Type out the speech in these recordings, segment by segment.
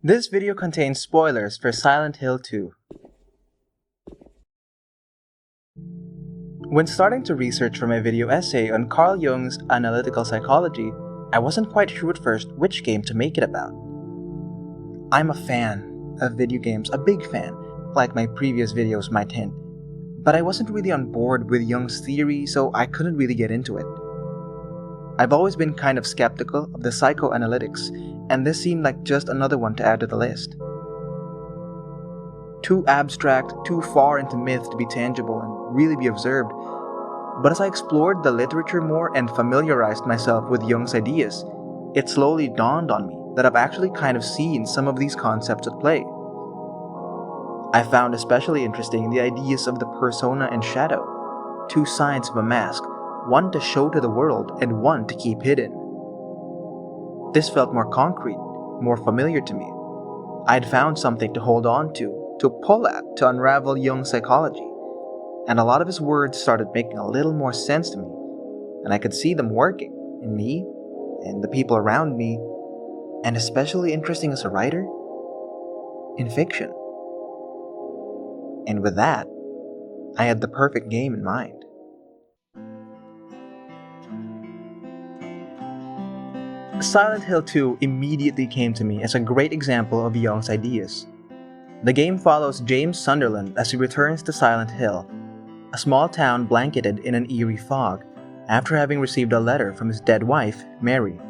This video contains spoilers for Silent Hill 2. When starting to research for my video essay on Carl Jung's Analytical Psychology, I wasn't quite sure at first which game to make it about. I'm a fan of video games, a big fan, like my previous videos might hint, but I wasn't really on board with Jung's theory, so I couldn't really get into it. I've always been kind of skeptical of the psychoanalytics, and this seemed like just another one to add to the list. Too abstract, too far into myth to be tangible and really be observed. But as I explored the literature more and familiarized myself with Jung's ideas, it slowly dawned on me that I've actually kind of seen some of these concepts at play. I found especially interesting the ideas of the persona and shadow, two sides of a mask, one to show to the world and one to keep hidden. This felt more concrete, more familiar to me. I'd found something to hold on to pull at, to unravel Jung's psychology, and a lot of his words started making a little more sense to me, and I could see them working in me, and the people around me, and especially interesting as a writer, in fiction. And with that, I had the perfect game in mind. Silent Hill 2 immediately came to me as a great example of Jung's ideas. The game follows James Sunderland as he returns to Silent Hill, a small town blanketed in an eerie fog, after having received a letter from his dead wife, Mary.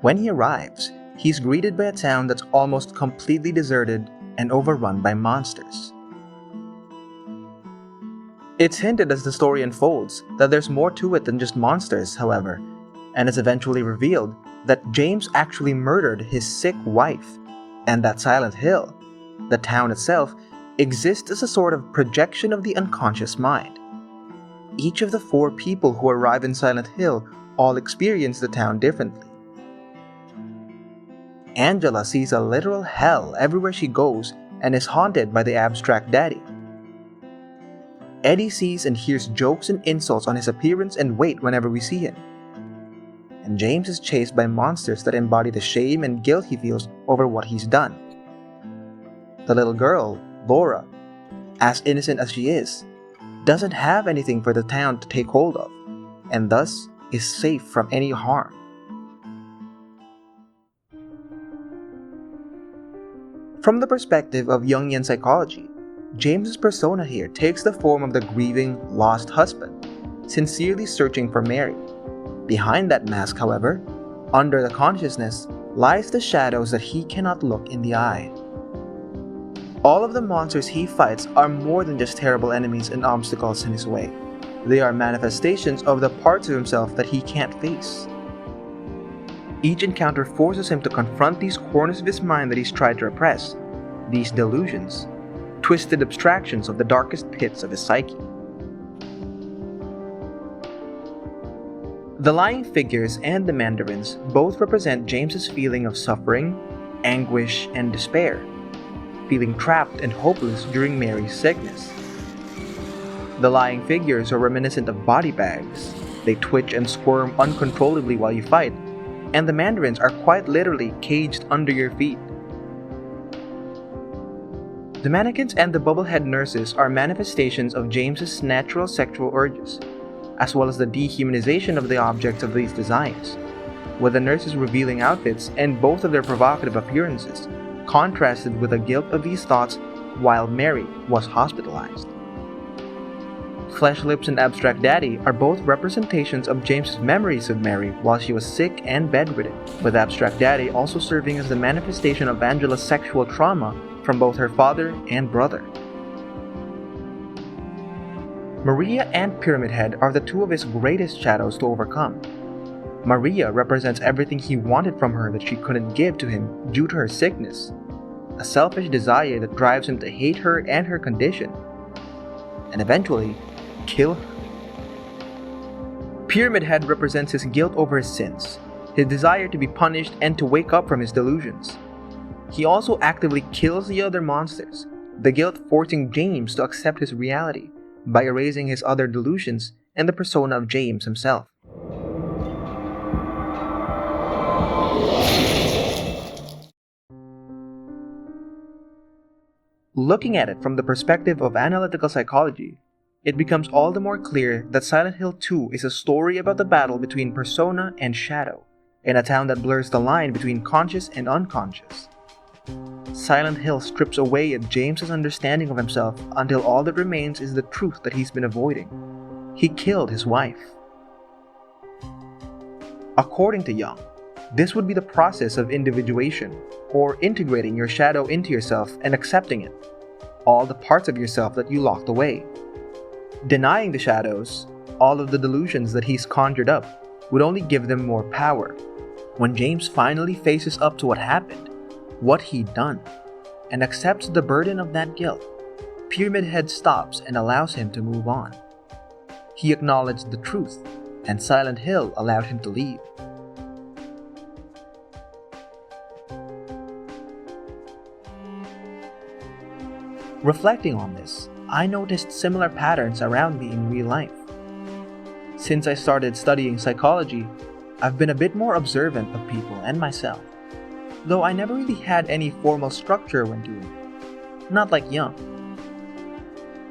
When he arrives, he's greeted by a town that's almost completely deserted and overrun by monsters. It's hinted as the story unfolds that there's more to it than just monsters, however, and it's eventually revealed that James actually murdered his sick wife, and that Silent Hill, the town itself, exists as a sort of projection of the unconscious mind. Each of the four people who arrive in Silent Hill all experience the town differently. Angela sees a literal hell everywhere she goes and is haunted by the abstract daddy. Eddie sees and hears jokes and insults on his appearance and weight whenever we see him. And James is chased by monsters that embody the shame and guilt he feels over what he's done. The little girl, Laura, as innocent as she is, doesn't have anything for the town to take hold of, and thus is safe from any harm. From the perspective of Jungian psychology, James's persona here takes the form of the grieving, lost husband, sincerely searching for Mary. Behind that mask, however, under the consciousness, lies the shadows that he cannot look in the eye. All of the monsters he fights are more than just terrible enemies and obstacles in his way. They are manifestations of the parts of himself that he can't face. Each encounter forces him to confront these corners of his mind that he's tried to repress, these delusions, twisted abstractions of the darkest pits of his psyche. The lying figures and the mandarins both represent James's feeling of suffering, anguish, and despair, feeling trapped and hopeless during Mary's sickness. The lying figures are reminiscent of body bags. They twitch and squirm uncontrollably while you fight, and the mandarins are quite literally caged under your feet. The mannequins and the bubblehead nurses are manifestations of James's natural sexual urges, as well as the dehumanization of the objects of these designs, with the nurses' revealing outfits and both of their provocative appearances contrasted with the guilt of these thoughts while Mary was hospitalized. Flesh Lips and Abstract Daddy are both representations of James's memories of Mary while she was sick and bedridden, with Abstract Daddy also serving as the manifestation of Angela's sexual trauma from both her father and brother. Maria and Pyramid Head are the two of his greatest shadows to overcome. Maria represents everything he wanted from her that she couldn't give to him due to her sickness, a selfish desire that drives him to hate her and her condition, and eventually kill her. Pyramid Head represents his guilt over his sins, his desire to be punished and to wake up from his delusions. He also actively kills the other monsters, the guilt forcing James to accept his reality by erasing his other delusions and the persona of James himself. Looking at it from the perspective of analytical psychology, it becomes all the more clear that Silent Hill 2 is a story about the battle between persona and shadow, in a town that blurs the line between conscious and unconscious. Silent Hill strips away at James's understanding of himself until all that remains is the truth that he's been avoiding. He killed his wife. According to Jung, this would be the process of individuation, or integrating your shadow into yourself and accepting it, all the parts of yourself that you locked away. Denying the shadows, all of the delusions that he's conjured up, would only give them more power. When James finally faces up to what happened, what he'd done, and accepts the burden of that guilt, Pyramid Head stops and allows him to move on. He acknowledged the truth, and Silent Hill allowed him to leave. Reflecting on this, I noticed similar patterns around me in real life. Since I started studying psychology, I've been a bit more observant of people and myself, though I never really had any formal structure when doing it, not like Jung.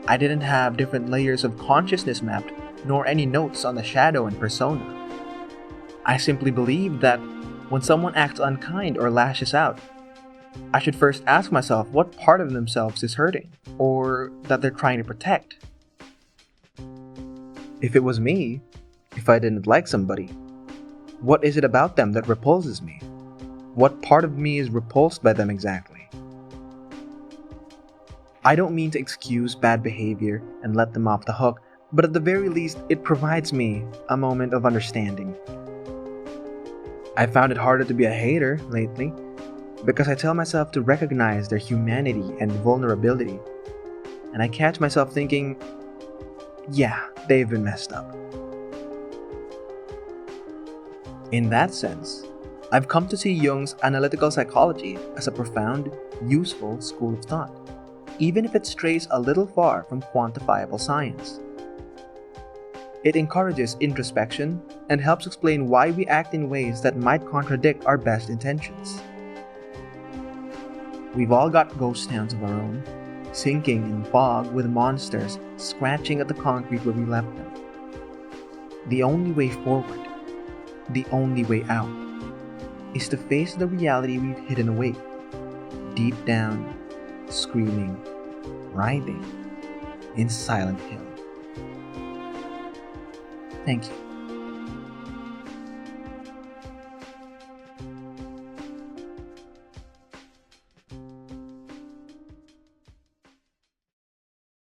I didn't have different layers of consciousness mapped, nor any notes on the shadow and persona. I simply believed that when someone acts unkind or lashes out, I should first ask myself what part of themselves is hurting, or that they're trying to protect. If it was me, if I didn't like somebody, what is it about them that repulses me? What part of me is repulsed by them exactly? I don't mean to excuse bad behavior and let them off the hook, but at the very least, it provides me a moment of understanding. I found it harder to be a hater lately, because I tell myself to recognize their humanity and vulnerability, and I catch myself thinking, yeah, they've been messed up. In that sense, I've come to see Jung's analytical psychology as a profound, useful school of thought, even if it strays a little far from quantifiable science. It encourages introspection and helps explain why we act in ways that might contradict our best intentions. We've all got ghost towns of our own, sinking in fog with monsters scratching at the concrete where we left them. The only way forward, the only way out, is to face the reality we've hidden away, deep down, screaming, writhing in Silent Hill. Thank you.